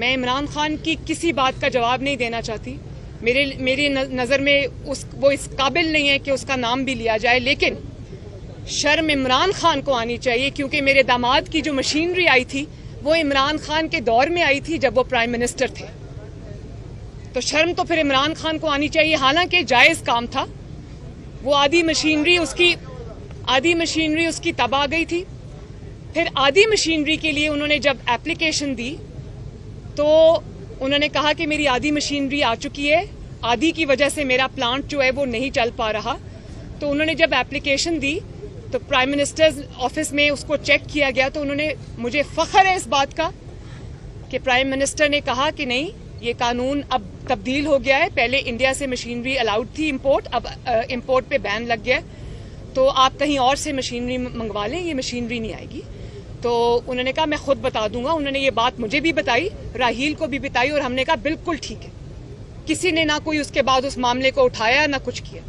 میں عمران خان کی کسی بات کا جواب نہیں دینا چاہتی. میری نظر میں وہ اس قابل نہیں ہے کہ اس کا نام بھی لیا جائے, لیکن شرم عمران خان کو آنی چاہیے, کیونکہ میرے داماد کی جو مشینری آئی تھی وہ عمران خان کے دور میں آئی تھی جب وہ پرائم منسٹر تھے. تو شرم تو پھر عمران خان کو آنی چاہیے. حالانکہ جائز کام تھا, وہ آدھی مشینری اس کی تب آ گئی تھی. پھر آدھی مشینری کے لیے انہوں نے جب اپلیکیشن دی تو انہوں نے کہا کہ میری آدھی مشینری آ چکی ہے, آدھی کی وجہ سے میرا پلانٹ جو ہے وہ نہیں چل پا رہا. تو انہوں نے جب اپلیکیشن دی تو پرائم منسٹر آفس میں اس کو چیک کیا گیا, تو انہوں نے, مجھے فخر ہے اس بات کا کہ پرائم منسٹر نے کہا کہ نہیں, یہ قانون اب تبدیل ہو گیا ہے. پہلے انڈیا سے مشینری الاؤڈ تھی امپورٹ, اب امپورٹ پہ بین لگ گیا, تو آپ کہیں اور سے مشینری منگوا لیں, یہ مشینری نہیں آئے گی. تو انہوں نے کہا میں خود بتا دوں گا. انہوں نے یہ بات مجھے بھی بتائی, راہیل کو بھی بتائی, اور ہم نے کہا بالکل ٹھیک ہے. کسی نے نہ کوئی اس کے بعد اس معاملے کو اٹھایا نہ کچھ کیا.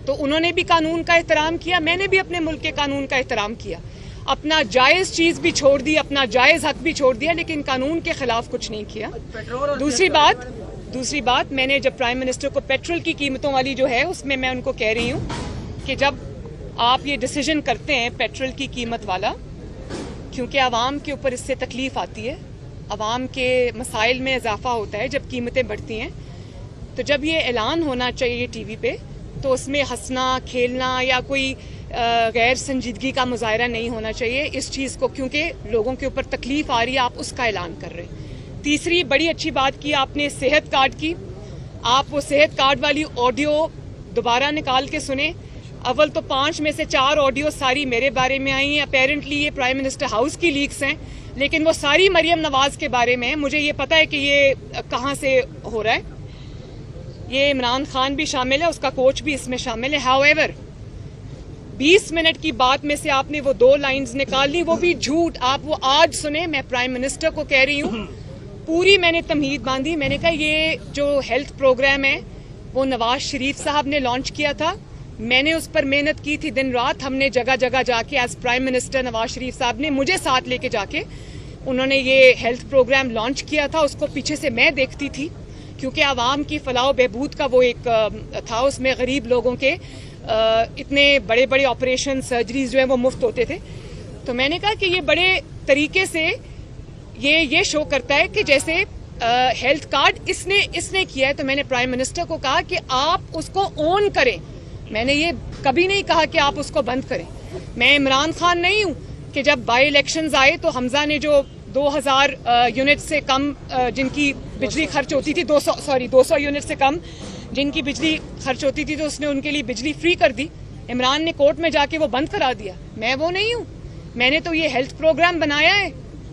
تو انہوں نے بھی قانون کا احترام کیا, میں نے بھی اپنے ملک کے قانون کا احترام کیا. اپنا جائز چیز بھی چھوڑ دی, اپنا جائز حق بھی چھوڑ دیا, لیکن قانون کے خلاف کچھ نہیں کیا. دوسری بات میں نے جب پرائم منسٹر کو پیٹرول کی قیمتوں والی جو ہے اس میں ان کو کہہ رہی ہوں کہ جب آپ یہ ڈیسیجن کرتے ہیں پیٹرول کی قیمت والا, کیونکہ عوام کے اوپر اس سے تکلیف آتی ہے, عوام کے مسائل میں اضافہ ہوتا ہے جب قیمتیں بڑھتی ہیں, تو جب یہ اعلان ہونا چاہیے ٹی وی پہ تو اس میں ہنسنا کھیلنا یا کوئی غیر سنجیدگی کا مظاہرہ نہیں ہونا چاہیے اس چیز کو, کیونکہ لوگوں کے اوپر تکلیف آ رہی ہے, آپ اس کا اعلان کر رہے ہیں. تیسری بڑی اچھی بات کی آپ نے صحت کارڈ کی. آپ وہ صحت کارڈ والی آڈیو دوبارہ نکال کے سنیں. اول تو 5 میں سے 4 آڈیو ساری میرے بارے میں آئی ہیں. اپیرنٹلی یہ پرائم منسٹر ہاؤس کی لیکس ہیں, لیکن وہ ساری مریم نواز کے بارے میں ہیں. مجھے یہ پتا ہے کہ یہ کہاں سے ہو رہا ہے. یہ عمران خان بھی شامل ہے, اس کا کوچ بھی اس میں شامل ہے. ہاؤ ایور 20 منٹ کی بات میں سے آپ نے وہ 2 لائنز نکال لی, وہ بھی جھوٹ. آپ وہ آج سنیں. میں پرائم منسٹر کو کہہ رہی ہوں, پوری میں نے تمہید باندھی. میں نے کہا یہ جو ہیلتھ پروگرام ہے وہ نواز شریف صاحب نے لانچ کیا تھا, میں نے اس پر محنت کی تھی دن رات. ہم نے جگہ جگہ جا کے as prime minister Nawaz Sharif صاحب نے مجھے ساتھ لے کے جا کے انہوں نے یہ ہیلتھ پروگرام لانچ کیا تھا. اس کو پیچھے سے میں دیکھتی تھی, کیونکہ عوام کی فلاح و بہبود کا وہ ایک تھا. اس میں غریب لوگوں کے اتنے بڑے بڑے آپریشن سرجریز جو ہیں وہ مفت ہوتے تھے. تو میں نے کہا کہ یہ بڑے طریقے سے یہ شو کرتا ہے کہ جیسے ہیلتھ کارڈ اس نے کیا ہے. تو میں نے پرائم منسٹر کو کہا کہ آپ اس کو اون کریں. میں نے یہ کبھی نہیں کہا کہ آپ اس کو بند کریں. میں عمران خان نہیں ہوں کہ جب بائی الیکشنز آئے تو حمزہ نے جو 2000 یونٹ سے کم جن کی بجلی خرچ ہوتی تھی 200 یونٹ سے کم جن کی بجلی خرچ ہوتی تھی تو اس نے ان کے لیے بجلی فری کر دی. عمران نے کورٹ میں جا کے وہ بند کرا دیا. میں وہ نہیں ہوں. میں نے تو یہ ہیلتھ پروگرام بنایا ہے.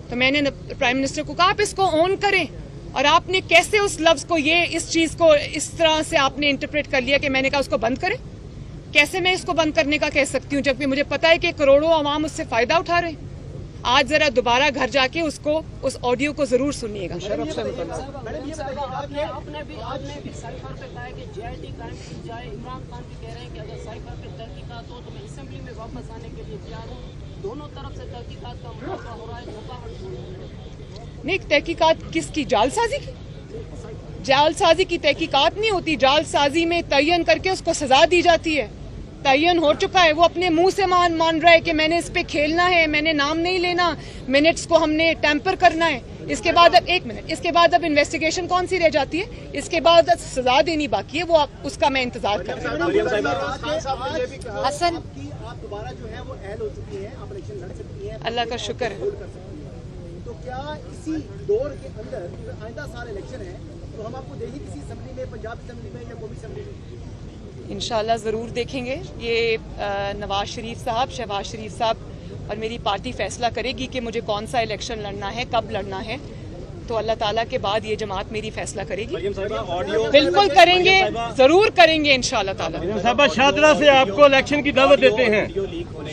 تو میں نے پرائم منسٹر کو کہا آپ اس کو اون کریں. اور آپ نے کیسے اس لفظ کو اس چیز کو اس طرح سے آپ نے انٹرپریٹ کر لیا کہ میں نے کہا اس کو بند کریں. کیسے میں اس کو بند کرنے کا کہہ سکتی ہوں جبکہ مجھے پتا ہے کہ کروڑوں عوام اس سے فائدہ اٹھا رہے ہیں. آج ذرا دوبارہ گھر جا کے اس آڈیو کو ضرور سنیے گا. نہیں, تحقیقات کس کی؟ جعل سازی کی؟ جعل سازی کی تحقیقات نہیں ہوتی. جعل سازی میں تعین کر کے اس کو سزا دی جاتی ہے. تعین ہو چکا ہے. وہ اپنے منہ سے مان رہا ہے کہ میں نے اس پہ کھیلنا ہے, میں نے نام نہیں لینا, منٹس کو ہم نے ٹیمپر کرنا ہے. اس کے بعد اب انویسٹیگیشن کون سی رہ جاتی ہے؟ اس کے بعد سزا دینی باقی ہے. وہ اس کا میں انتظار کر رہا ہوں. حسن اللہ کا شکر ہے. تو کیا اسی دور کے اندر آئندہ سال الیکشن ہے تو ہم آپ کو دیکھیں کسی اسمبلی میں, پنجاب اسمبلی میں یا قومی اسمبلی میں؟ انشاءاللہ ضرور دیکھیں گے. یہ نواز شریف صاحب, شہباز شریف صاحب اور میری پارٹی فیصلہ کرے گی کہ مجھے کون سا الیکشن لڑنا ہے, کب لڑنا ہے. تو اللہ تعالیٰ کے بعد یہ جماعت میری فیصلہ کرے گی. بالکل کریں گے, ضرور کریں گے انشاءاللہ تعالیٰ. صاحبہ شاہدرہ سے آپ کو الیکشن کی دعوت دیتے ہیں.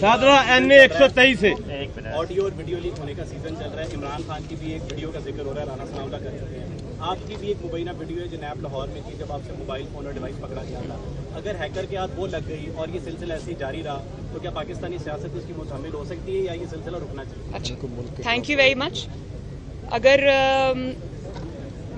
شاہدرہ NA 123 سے آڈیو اور ویڈیو لیک ہونے کا سیزن چل رہا ہے. عمران خان کی بھی ایک ویڈیو کا ذکر ہو رہا ہے, رانا ثناء اللہ کر رہے ہیں. آپ کی بھی ایک مبینہ ویڈیو ہے جو نیب لاہور میں تھی جب آپ سے موبائل فون اور ڈیوائس پکڑا گیا تھا. اگر ہیکر کے ہاتھ وہ لگ گئی اور یہ سلسلہ ایسے ہی جاری رہا تو کیا پاکستانی سیاست اس کی متحمل ہو سکتی ہے یا یہ سلسلہ رکنا چاہیے؟ اچھا, تھینک یو ویری مچ. اگر